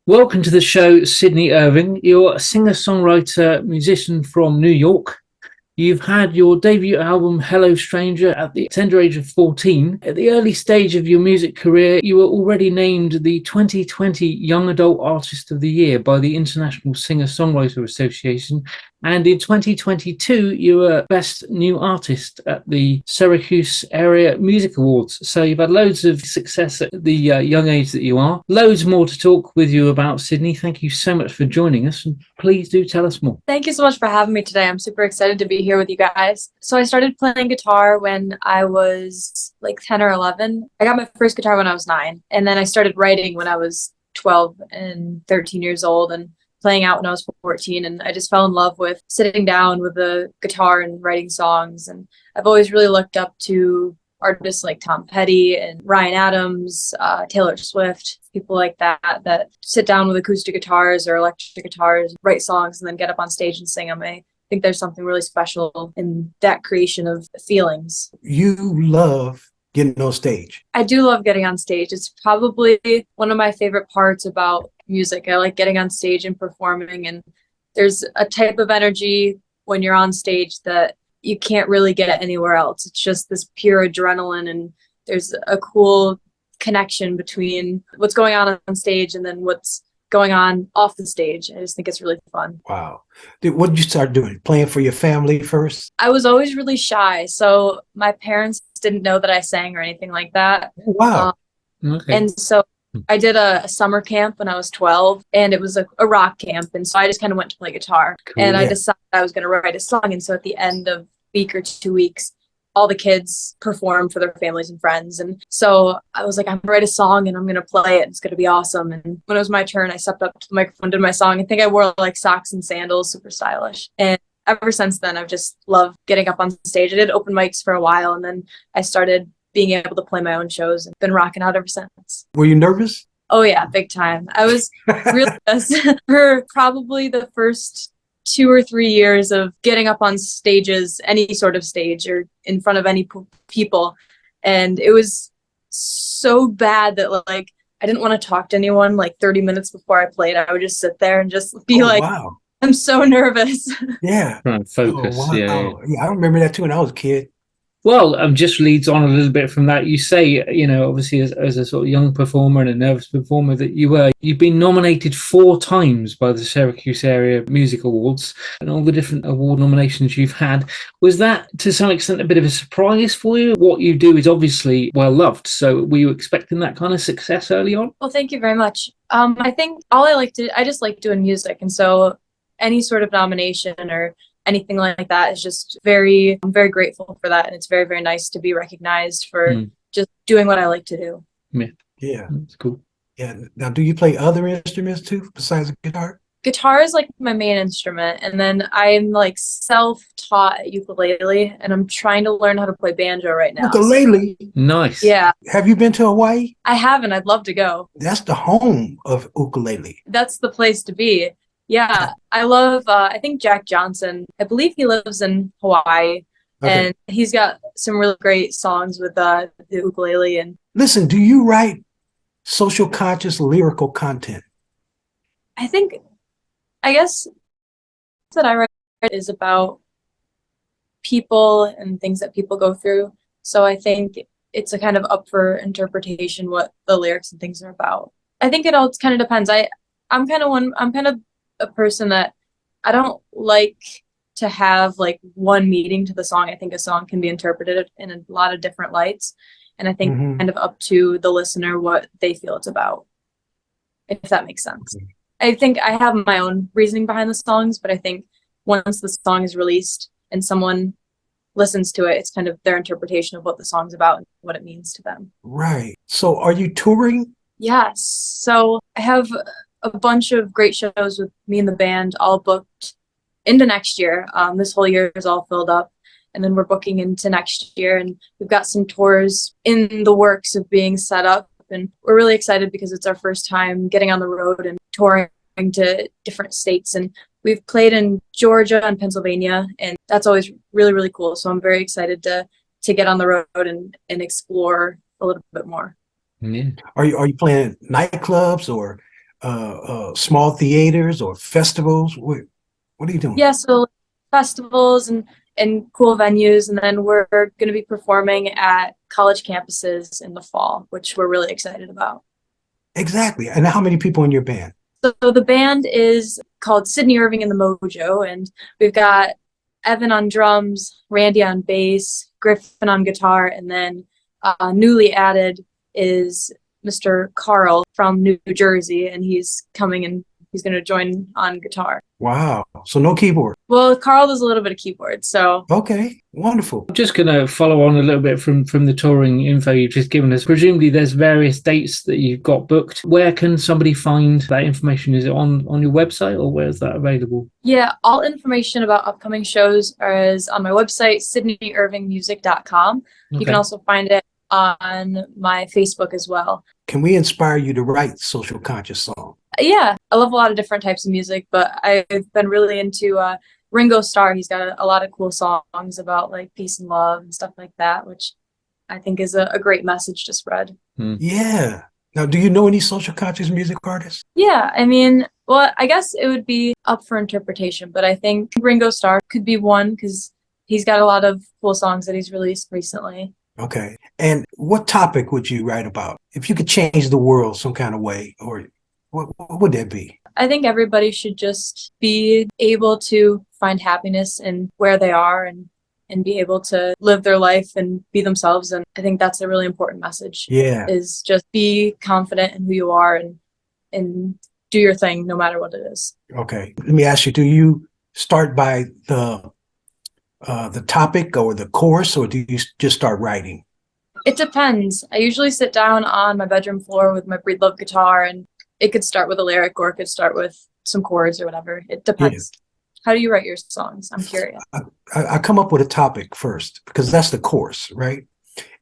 Welcome to the show, Sydney Irving. You're a singer-songwriter, musician from New York. You've had your debut album, Hello Stranger, at the tender age of 14. At the early stage of your music career, you were already named the 2020 Young Adult Artist of the Year by the International Singer-Songwriter Association. And in 2022, you were Best New Artist at the Syracuse Area Music Awards. So you've had loads of success at the young age that you are. Loads more to talk with you about, Sydney. Thank you so much for joining us. And please do tell us more. Thank you so much for having me today. I'm super excited to be here with you guys. So I started playing guitar when I was like 10 or 11. I got my first guitar when I was 9. And then I started writing when I was 12 and 13 years old and playing out when I was 14. And I just fell in love with sitting down with the guitar and writing songs. And I've always really looked up to artists like Tom Petty and Ryan Adams, Taylor Swift, people like that sit down with acoustic guitars or electric guitars, write songs, and then get up on stage and sing them. I think there's something really special in that creation of feelings. You love getting on stage. I do love getting on stage. It's probably one of my favorite parts about music. I like getting on stage and performing, and there's a type of energy when you're on stage that you can't really get anywhere else. It's just this pure adrenaline, and there's a cool connection between what's going on stage and then what's going on off the stage. I just think it's really fun. Wow. What did you start doing? Playing for your family first? I was always really shy, so my parents didn't know that I sang or anything like that. Wow. Okay. And so I did a summer camp when I was 12, and it was a rock camp. And so I just kind of went to play guitar. Cool. And I decided I was going to write a song. And so at the end of a week or 2 weeks, all the kids perform for their families and friends. And so I was like, I'm going to write a song and I'm going to play it. It's going to be awesome. And when it was my turn, I stepped up to the microphone, did my song. I think I wore like socks and sandals, super stylish. And ever since then, I've just loved getting up on stage. I did open mics for a while, and then I started being able to play my own shows and been rocking out ever since. Were you nervous? Oh yeah, big time. I was really nervous for probably the first 2 or 3 years of getting up on stages, any sort of stage or in front of any people. And it was so bad that like I didn't want to talk to anyone like 30 minutes before I played. I would just sit there and just be Wow. I'm so nervous. Yeah. Right, focus. Oh, wow. Yeah. I remember that too when I was a kid. Well, just leads on a little bit from that. You say, obviously as a sort of young performer and a nervous performer that you've been nominated 4 times by the Syracuse Area Music Awards and all the different award nominations you've had. Was that to some extent a bit of a surprise for you? What you do is obviously well loved. So were you expecting that kind of success early on? Well, thank you very much. I think I just like doing music. And so any sort of nomination or anything like that is just I'm very grateful for that. And it's very, very nice to be recognized for just doing what I like to do. Yeah. That's cool. Yeah. Now, do you play other instruments too besides the guitar? Guitar is like my main instrument. And then I'm like self-taught at ukulele, and I'm trying to learn how to play banjo right now. Ukulele? Nice. Yeah. Have you been to Hawaii? I haven't. I'd love to go. That's the home of ukulele. That's the place to be. Yeah, I love, I think Jack Johnson, I believe he lives in Hawaii, and he's got some really great songs with the ukulele. And listen, do you write social conscious lyrical content? I guess that I write is about people and things that people go through. So I think it's a kind of up for interpretation what the lyrics and things are about. I think it all kind of depends. I'm kind of a person that I don't like to have like one meaning to the song. I think a song can be interpreted in a lot of different lights, and I think kind of up to the listener what they feel it's about, if that makes sense. I think I have my own reasoning behind the songs, but I think once the song is released and someone listens to it, it's kind of their interpretation of what the song's about and what it means to them. Right. So are you touring? Yes. So I have a bunch of great shows with me and the band all booked into next year. This whole year is all filled up, and then we're booking into next year, and we've got some tours in the works of being set up, and we're really excited because it's our first time getting on the road and touring to different states. And we've played in Georgia and Pennsylvania, and that's always really, really cool. So I'm very excited to get on the road and explore a little bit more. Yeah. Are you playing nightclubs or small theaters or festivals? What are you doing? Yeah, so festivals and cool venues, and then we're going to be performing at college campuses in the fall, which we're really excited about. Exactly. And how many people in your band? So the band is called Sydney Irving and the Mojo, and we've got Evan on drums, Randy on bass, Griffin on guitar, and then newly added is Mr. Carl from New Jersey, and he's coming and he's going to join on guitar. Wow. So no keyboard. Well, Carl does a little bit of keyboard, so. Okay. Wonderful. I'm just going to follow on a little bit from the touring info you've just given us. Presumably there's various dates that you've got booked. Where can somebody find that information? Is it on your website, or where is that available? Yeah, all information about upcoming shows is on my website, sydneyirvingmusic.com. Okay. You can also find it on my Facebook as well. Can we inspire you to write social conscious songs? Yeah, I love a lot of different types of music, but I've been really into Ringo Starr. He's got a lot of cool songs about like peace and love and stuff like that, which I think is a great message to spread. Yeah. Now, do you know any social conscious music artists? Yeah, I mean, well, I guess it would be up for interpretation, but I think Ringo Starr could be one because he's got a lot of cool songs that he's released recently. Okay. And what topic would you write about? If you could change the world some kind of way, or what would that be? I think everybody should just be able to find happiness in where they are and be able to live their life and be themselves. And I think that's a really important message. Yeah. Is just be confident in who you are and do your thing no matter what it is. Okay. Let me ask you, do you start by the topic or the chorus, or do you just start writing? It depends. I usually sit down on my bedroom floor with my Breed Love guitar, and it could start with a lyric or it could start with some chords or whatever. It depends. Yeah. How do you write your songs? I'm curious. I come up with a topic first because that's the chorus, right?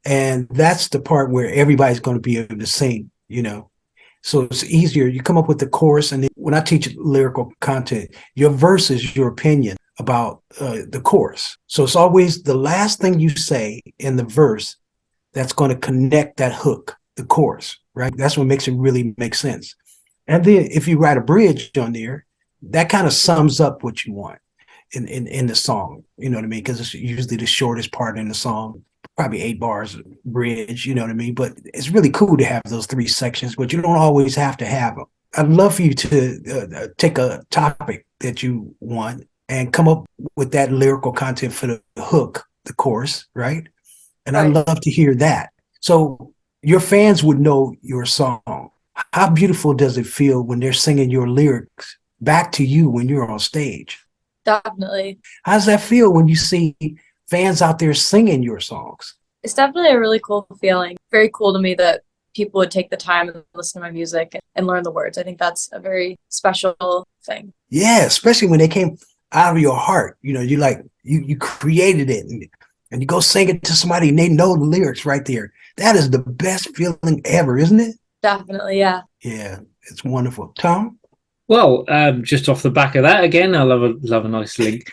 And that's the part where everybody's going to be able to sing, you know. So it's easier. You come up with the chorus, and then when I teach lyrical content, your verse is your opinion about the chorus. So it's always the last thing you say in the verse that's going to connect that hook, the chorus, right? That's what makes it really make sense. And then if you write a bridge on there, that kind of sums up what you want in the song, you know what I mean? Because it's usually the shortest part in the song, probably 8 bars bridge, you know what I mean? But it's really cool to have those 3 sections, but you don't always have to have them. I'd love for you to take a topic that you want and come up with that lyrical content for the hook, the chorus, right? And I'd love to hear that. So your fans would know your song. How beautiful does it feel when they're singing your lyrics back to you when you're on stage? Definitely. How does that feel when you see fans out there singing your songs? It's definitely a really cool feeling. Very cool to me that people would take the time to listen to my music and learn the words. I think that's a very special thing. Yeah, especially when they came out of your heart. You know, you created it and you go sing it to somebody and they know the lyrics right there. That is the best feeling ever, isn't it? Definitely, yeah. Yeah, it's wonderful. Tom? Well, just off the back of that, again, I love a nice link.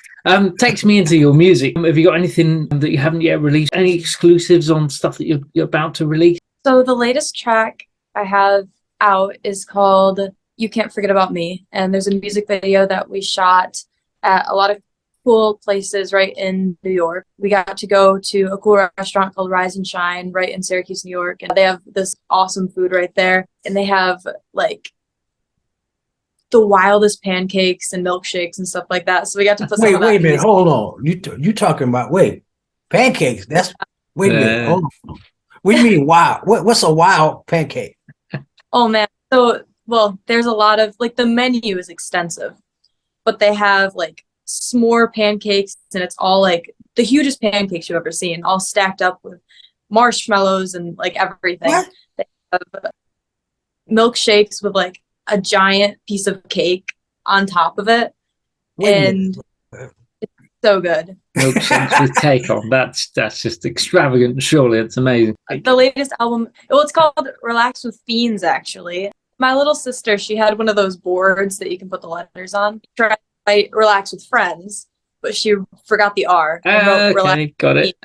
Takes me into your music. Have you got anything that you haven't yet released? Any exclusives on stuff that you're about to release? So the latest track I have out is called You Can't Forget About Me. And there's a music video that we shot at a lot of cool places right in New York. We got to go to a cool restaurant called Rise and Shine right in Syracuse, New York. And they have this awesome food right there. And they have like the wildest pancakes and milkshakes and stuff like that. So we got to put Wait a minute, hold on. You talking about pancakes? That's wait a minute. Hold on. What do you mean wild? What's a wild pancake? Oh man. So well, there's a lot of like the menu is extensive, but they have like s'more pancakes, and it's all like the hugest pancakes you've ever seen, all stacked up with marshmallows and like everything. What? They have milkshakes with like a giant piece of cake on top of it. And it's so good. Milkshakes with cake on. That's just extravagant. Surely it's amazing. The latest album, well, it's called Relax with Fiends, actually. My little sister, she had one of those boards that you can put the letters on. Tried to Relax with Friends, but she forgot the R. Okay, got it.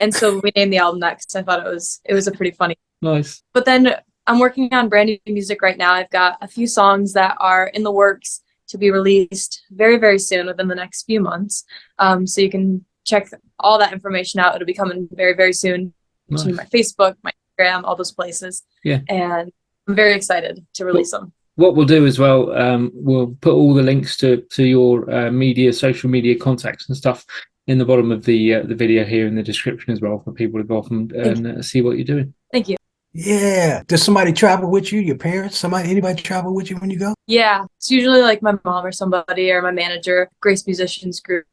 And so we named the album that because I thought it was a pretty funny. Nice. But then I'm working on brand new music right now. I've got a few songs that are in the works to be released very, very soon, within the next few months. So you can check all that information out. It'll be coming very, very soon to my Facebook, my Instagram, all those places. Yeah. And I'm very excited to release them. What we'll do as well, we'll put all the links to your social media contacts and stuff in the bottom of the video here in the description as well, for people to go off and see what you're doing. Thank you. Yeah. Does somebody travel with you? Your parents? Anybody travel with you when you go? Yeah. It's usually like my mom or somebody, or my manager, Grace Musicians Group.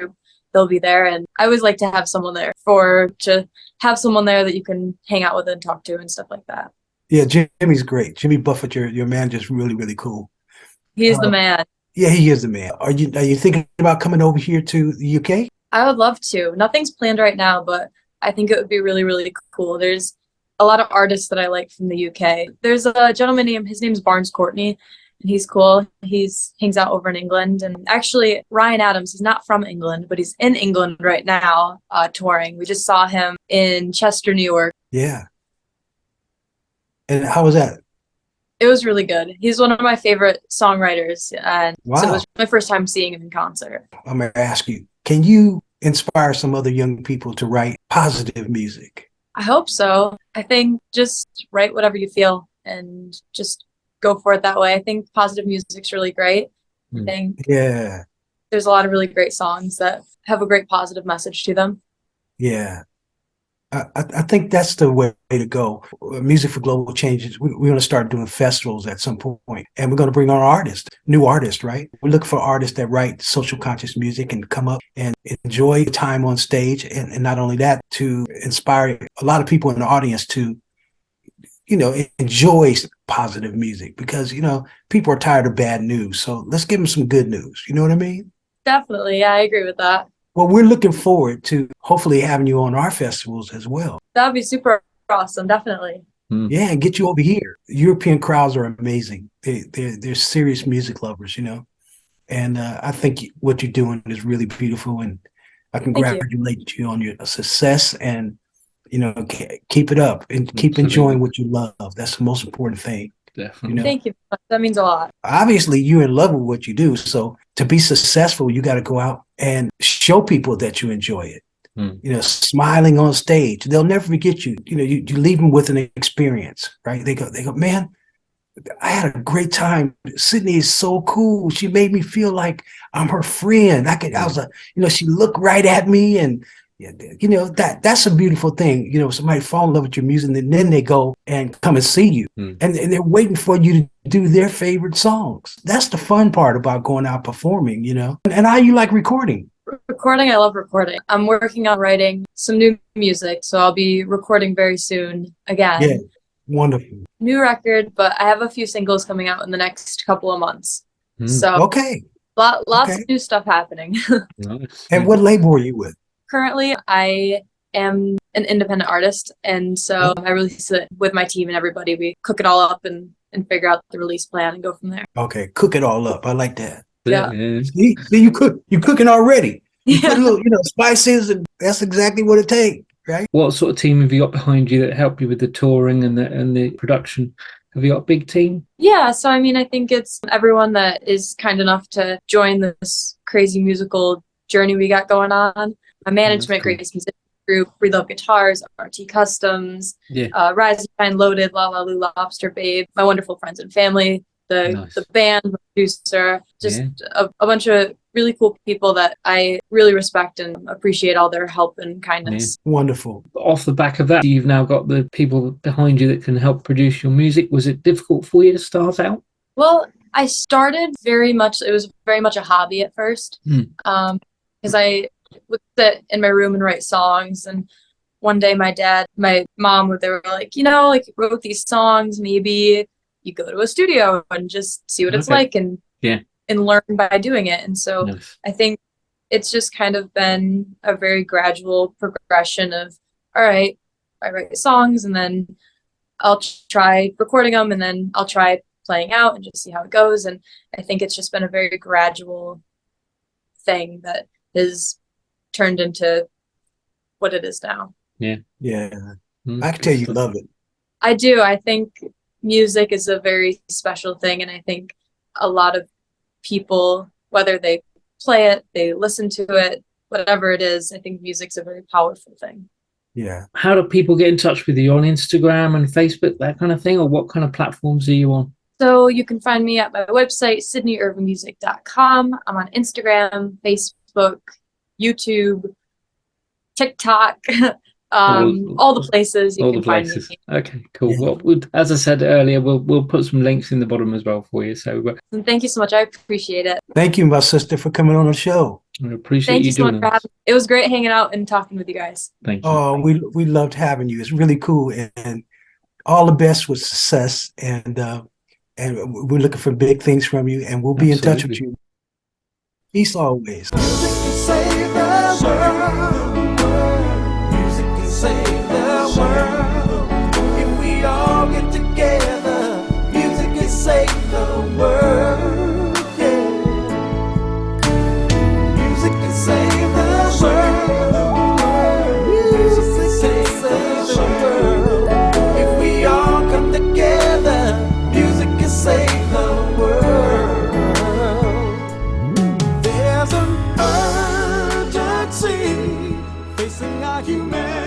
They'll be there. And I always like to have someone there to have someone there that you can hang out with and talk to and stuff like that. Yeah, Jimmy's great. Jimmy Buffett, your manager's really, really cool. He's the man. Yeah, he is the man. Are you thinking about coming over here to the UK? I would love to. Nothing's planned right now, but I think it would be really, really cool. There's a lot of artists that I like from the UK. There's a gentleman his name's Barnes Courtney, and he's cool. Hangs out over in England. And actually, Ryan Adams, he's not from England, but he's in England right now, touring. We just saw him in Chester, New York. Yeah. And how was that? It was really good. He's one of my favorite songwriters, and Wow. so it was my first time seeing him in concert. I'm going to ask you, can you inspire some other young people to write positive music? I hope so. I think just write whatever you feel and just go for it that way. I think positive music's really great. I think there's a lot of really great songs that have a great positive message to them. Yeah. I think that's the way to go. Music for Global Change. We're going to start doing festivals at some point, and we're going to bring on artists, new artists, right? We look for artists that write social conscious music and come up and enjoy time on stage. And not only that, to inspire a lot of people in the audience to, enjoy positive music, because, people are tired of bad news. So let's give them some good news. You know what I mean? Definitely. Yeah, I agree with that. Well, we're looking forward to hopefully having you on our festivals as well. That'd be super awesome. Definitely. Yeah, and get you over here. European crowds are amazing. They're serious music lovers, And I think what you're doing is really beautiful, and I congratulate you on your success. And keep it up and keep enjoying what you love. That's the most important thing. Definitely. Thank you. That means a lot. Obviously, you're in love with what you do. So to be successful, you got to go out and show people that you enjoy it. Smiling on stage. They'll never forget you. You leave them with an experience, right? They go, man, I had a great time. Sydney is so cool. She made me feel like I'm her friend. She looked right at me, and that's a beautiful thing. Somebody fall in love with your music, and then they go and come and see you, and they're waiting for you to do their favorite songs. That's the fun part about going out performing, And how you like recording? Recording, I love recording. I'm working on writing some new music, so I'll be recording very soon again. Yeah, wonderful. New record, but I have a few singles coming out in the next couple of months. So okay, lots of new stuff happening. Nice. And what label are you with? Currently, I am an independent artist, and so I release it with my team and everybody. We cook it all up and figure out the release plan and go from there. Okay, cook it all up. I like that. Yeah. See, you cooking already. You put a little, spices, and that's exactly what it takes, right? What sort of team have you got behind you that help you with the touring and the production? Have you got a big team? Yeah, so I think it's everyone that is kind enough to join this crazy musical journey we got going on. My management, cool. Grace Musicians Group, We Love Guitars, RT Customs, Rise and Shine Loaded, La La Lu Lobster Babe, my wonderful friends and family, the band, the producer, just a bunch of really cool people that I really respect and appreciate all their help and kindness. Wonderful. Off the back of that, you've now got the people behind you that can help produce your music. Was it difficult for you to start out? Well, I started it was very much a hobby at first, because I would sit in my room and write songs. And one day my mom, they were like, you wrote these songs, maybe you go to a studio and just see what it's like and learn by doing it. And so I think it's just kind of been a very gradual progression of, all right, I write songs and then I'll try recording them and then I'll try playing out and just see how it goes. And I think it's just been a very gradual thing that has turned into what it is now. I can tell you love it. I do. I think music is a very special thing, and I think a lot of people, whether they play it, they listen to it, whatever it is, I think music's a very powerful thing. Yeah. How do people get in touch with you? On Instagram and Facebook, that kind of thing, or what kind of platforms are you on? So you can find me at my website, sydneyirvingmusic.com. I'm on Instagram, Facebook, YouTube, TikTok, all the places you can find me. Okay, cool. Yeah. Well, as I said earlier, we'll put some links in the bottom as well for you. So and thank you so much. I appreciate it. Thank you, my sister, for coming on the show. I appreciate you doing it. It was great hanging out and talking with you guys. Thank you. Oh, we loved having you. It's really cool, and all the best with success. And we're looking for big things from you, and we'll be in touch with you. Peace always. Music can save the world. Music can save the world. If we all get together, music can save the world. Yeah. Music can save the world. Music can save the world. If we all come together, music can save the world. There's an urgency facing our humanity.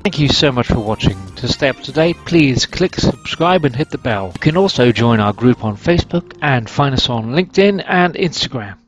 Thank you so much for watching. To stay up to date, please click subscribe and hit the bell. You can also join our group on Facebook and find us on LinkedIn and Instagram.